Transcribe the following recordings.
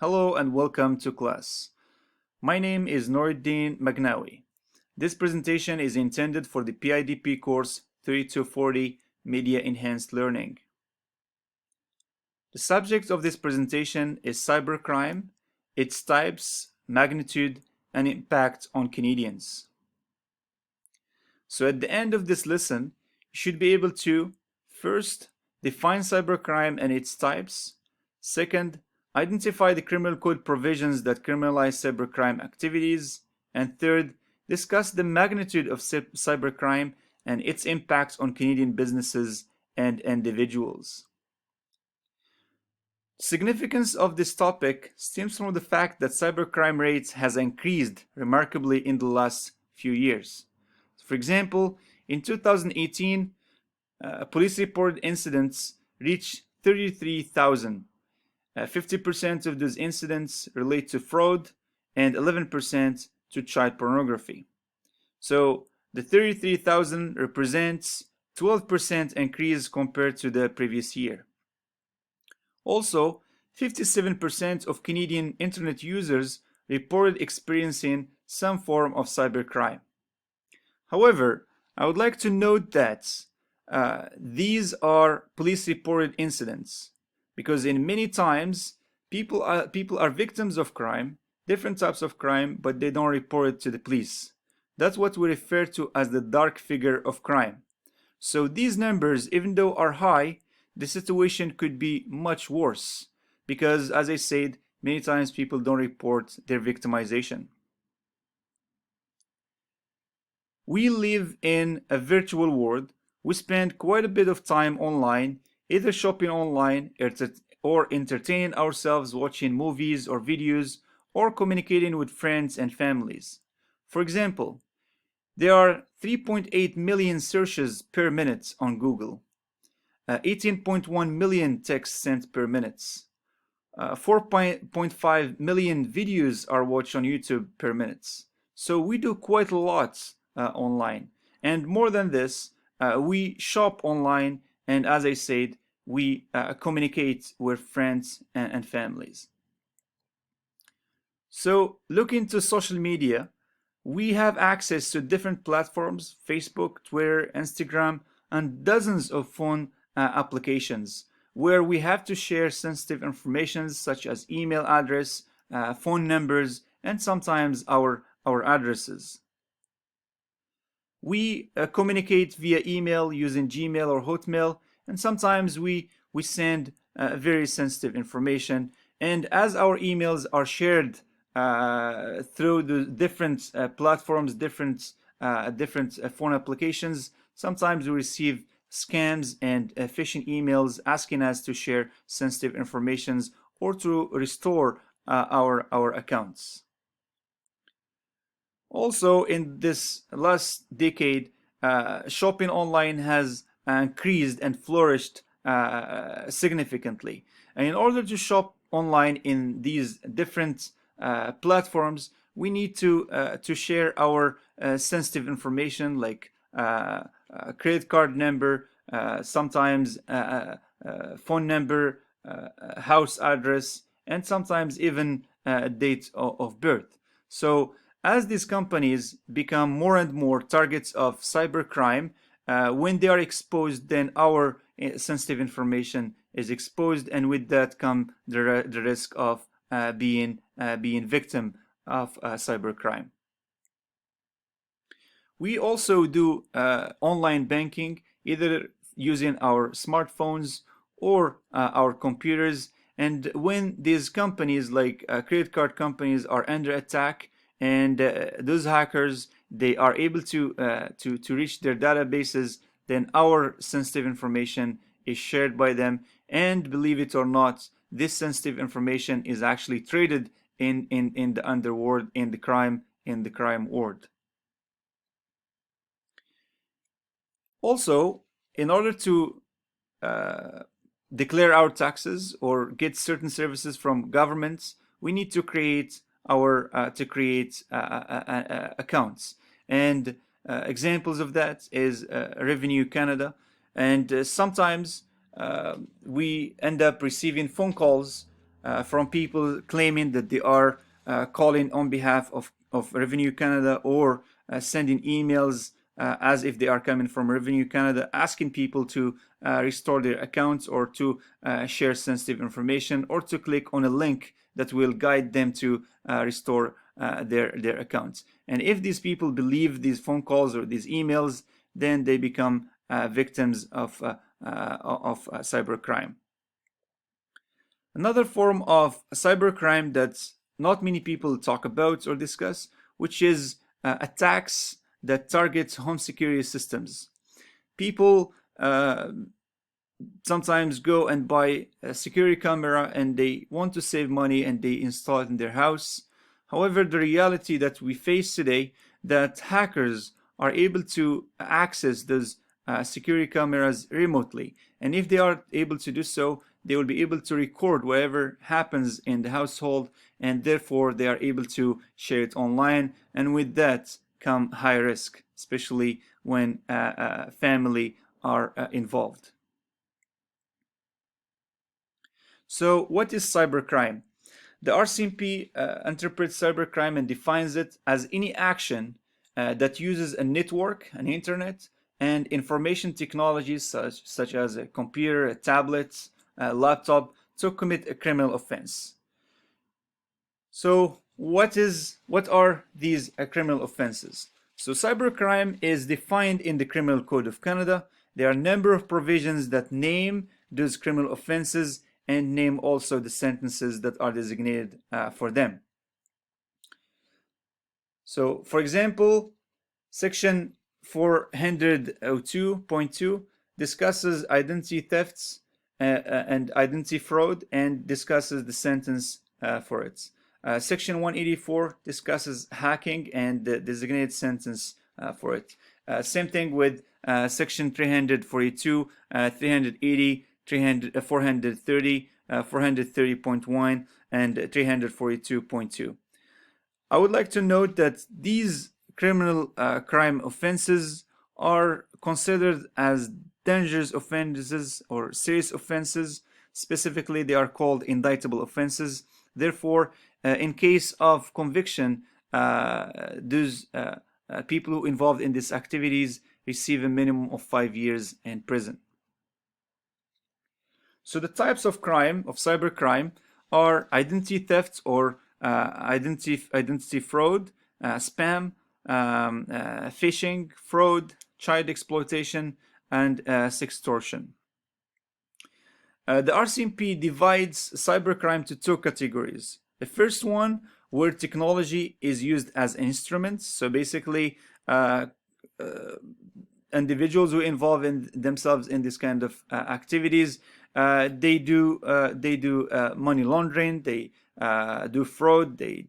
Hello and welcome to class. My name is Noruddin Magnawi. This presentation is intended for the PIDP course 3240 Media Enhanced Learning. The subject of this presentation is cybercrime, its types, magnitude, and impact on Canadians. So at the end of this lesson, you should be able to first, define cybercrime and its types. Second, identify the criminal code provisions that criminalize cybercrime activities. And third, discuss the magnitude of cybercrime and its impact on Canadian businesses and individuals. Significance of this topic stems from the fact that cybercrime rates has increased remarkably in the last few years. For example, in 2018, police reported incidents reached 33,000. 50% of those incidents relate to fraud and 11% to child pornography. So the 33,000 represents 12% increase compared to the previous year. Also, 57% of Canadian internet users reported experiencing some form of cybercrime. However, I would like to note that these are police reported incidents, because in many times people are victims of crime, different types of crime, but they don't report it to the police. That's what we refer to as the dark figure of crime. So these numbers, even though are high, the situation could be much worse, because as I said, many times people don't report their victimization. We live in a virtual world. We spend quite a bit of time online, either shopping online or entertaining ourselves watching movies or videos or communicating with friends and families. For example, there are 3.8 million searches per minute on Google, 18.1 million texts sent per minute, 4.5 million videos are watched on YouTube per minute. So we do quite a lot online. And more than this, we shop online, and as I said, we communicate with friends and families. So look into social media. We have access to different platforms: Facebook, Twitter, Instagram, and dozens of phone applications where we have to share sensitive information such as email address, phone numbers, and sometimes our addresses. We communicate via email using Gmail or Hotmail, and sometimes we send very sensitive information. And as our emails are shared through the different platforms, different phone applications, sometimes we receive scams and phishing emails asking us to share sensitive information or to restore our accounts. Also, in this last decade, shopping online has increased and flourished significantly. And in order to shop online in these different platforms, we need to share our sensitive information like credit card number, sometimes phone number, house address, and sometimes even date of birth. So as these companies become more and more targets of cybercrime, when they are exposed, then our sensitive information is exposed, and with that come the risk of being victim of cybercrime. We also do online banking, either using our smartphones or our computers. And when these companies, like credit card companies, are under attack, and those hackers, they are able to reach their databases, then our sensitive information is shared by them. And believe it or not, this sensitive information is actually traded in the underworld, in the crime world. Also, in order to declare our taxes or get certain services from governments, we need to create accounts. And examples of that is Revenue Canada. And sometimes we end up receiving phone calls from people claiming that they are calling on behalf of Revenue Canada, or sending emails as if they are coming from Revenue Canada, asking people to restore their accounts, or to share sensitive information, or to click on a link that will guide them to restore their accounts. And if these people believe these phone calls or these emails, then they become victims of cybercrime. Another form of cybercrime that not many people talk about or discuss, which is attacks that target home security systems. People sometimes go and buy a security camera and they want to save money and they install it in their house. However, the reality that we face today, that hackers are able to access those security cameras remotely, and if they are able to do so, they will be able to record whatever happens in the household, and therefore they are able to share it online, and with that come high risk, especially when family are involved. So what is cybercrime? The RCMP interprets cybercrime and defines it as any action that uses a network, an internet, and information technologies such as a computer, a tablet, a laptop, to commit a criminal offense. So what are these criminal offenses? So cybercrime is defined in the Criminal Code of Canada. There are a number of provisions that name those criminal offenses and name also the sentences that are designated for them. So, for example, Section 402.2 discusses identity thefts and identity fraud, and discusses the sentence for it. Section 184 discusses hacking and the designated sentence for it. Same thing with Section 342, 380, 430, 430.1, and 342.2. I would like to note that these criminal crime offenses are considered as dangerous offenses or serious offenses. Specifically, they are called indictable offenses. Therefore, in case of conviction, those people who involved in these activities receive a minimum of 5 years in prison. So the types of crime, of cybercrime, are identity theft or identity fraud, spam, phishing, fraud, child exploitation, and sextortion. The RCMP divides cybercrime to two categories. The first one, where technology is used as an instrument. So basically, individuals who involve themselves in this kind of activities, they do money laundering, they do fraud, they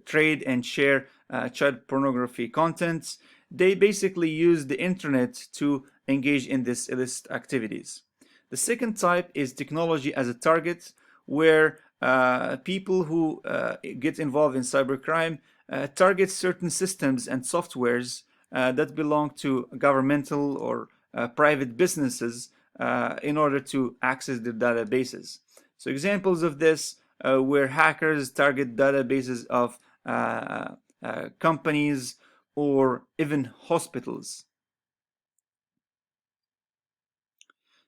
trade and share child pornography contents. They basically use the internet to engage in these illicit activities. The second type is technology as a target, where people who get involved in cybercrime target certain systems and softwares that belong to governmental or private businesses in order to access their databases. So examples of this where hackers target databases of companies or even hospitals.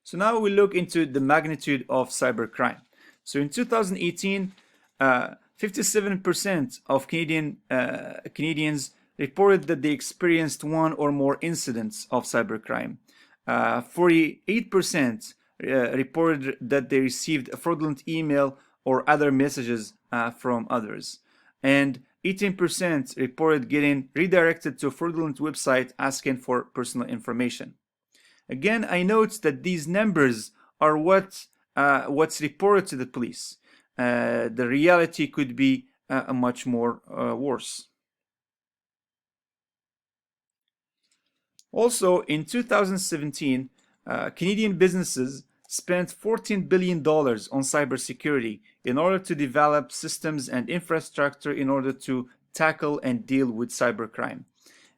So now we look into the magnitude of cybercrime. So in 2018, 57% of Canadians reported that they experienced one or more incidents of cybercrime. 48% reported that they received a fraudulent email or other messages from others. And 18% reported getting redirected to a fraudulent website asking for personal information. Again, I note that these numbers are what's reported to the police. The reality could be much more worse. Also, in 2017, Canadian businesses spent $14 billion on cybersecurity in order to develop systems and infrastructure in order to tackle and deal with cybercrime.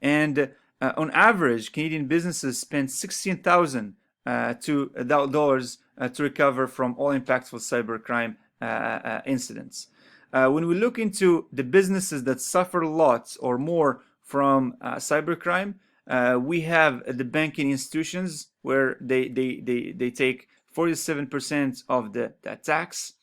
And on average, Canadian businesses spend $16,000 to recover from all impactful cybercrime incidents. When we look into the businesses that suffer lots or more from cybercrime, we have the banking institutions where they take 47% of the attacks.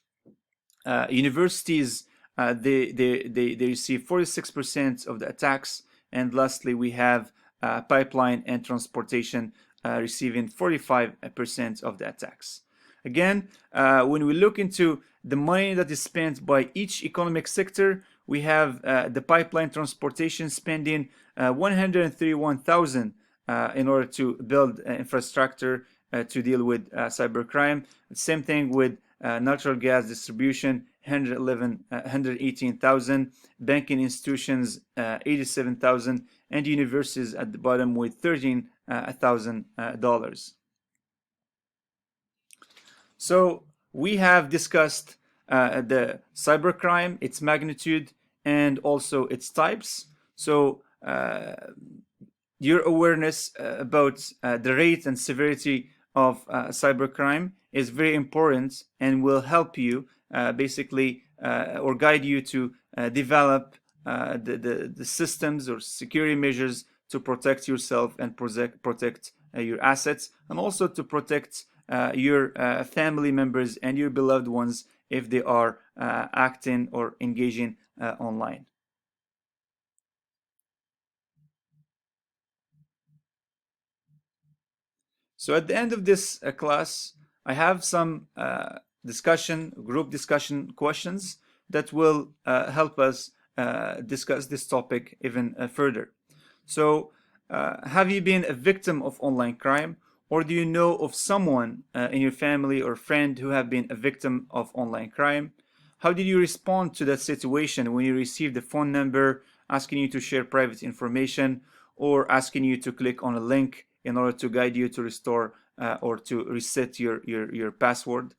Universities, they receive 46% of the attacks. And lastly, we have pipeline and transportation receiving 45% of the attacks. Again, when we look into the money that is spent by each economic sector, we have the pipeline transportation spending 131,000 in order to build infrastructure to deal with cybercrime. Same thing with natural gas distribution, 118,000, banking institutions, 87,000, and universities at the bottom with $13,000. So we have discussed the cybercrime, its magnitude, and also its types. So your awareness about the rate and severity of cybercrime is very important and will help you basically or guide you to develop the systems or security measures to protect yourself and protect your assets, and also to protect your family members and your beloved ones if they are acting or engaging online. So at the end of this class, I have some group discussion questions that will help us discuss this topic even further. So have you been a victim of online crime, or do you know of someone in your family or friend who have been a victim of online crime? How did you respond to that situation when you received a phone number asking you to share private information or asking you to click on a link in order to guide you to restore or to reset your password?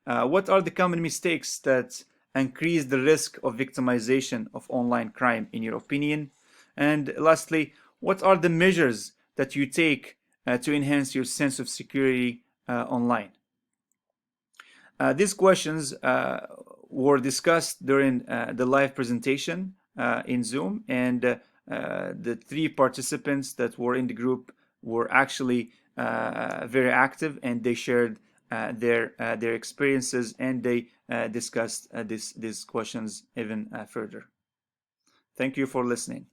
What are the common mistakes that increase the risk of victimization of online crime, in your opinion? And lastly, what are the measures that you take to enhance your sense of security online? These questions were discussed during the live presentation in Zoom, and the 3 participants that were in the group were actually very active, and they shared their experiences, and they discussed these questions even further. Thank you for listening.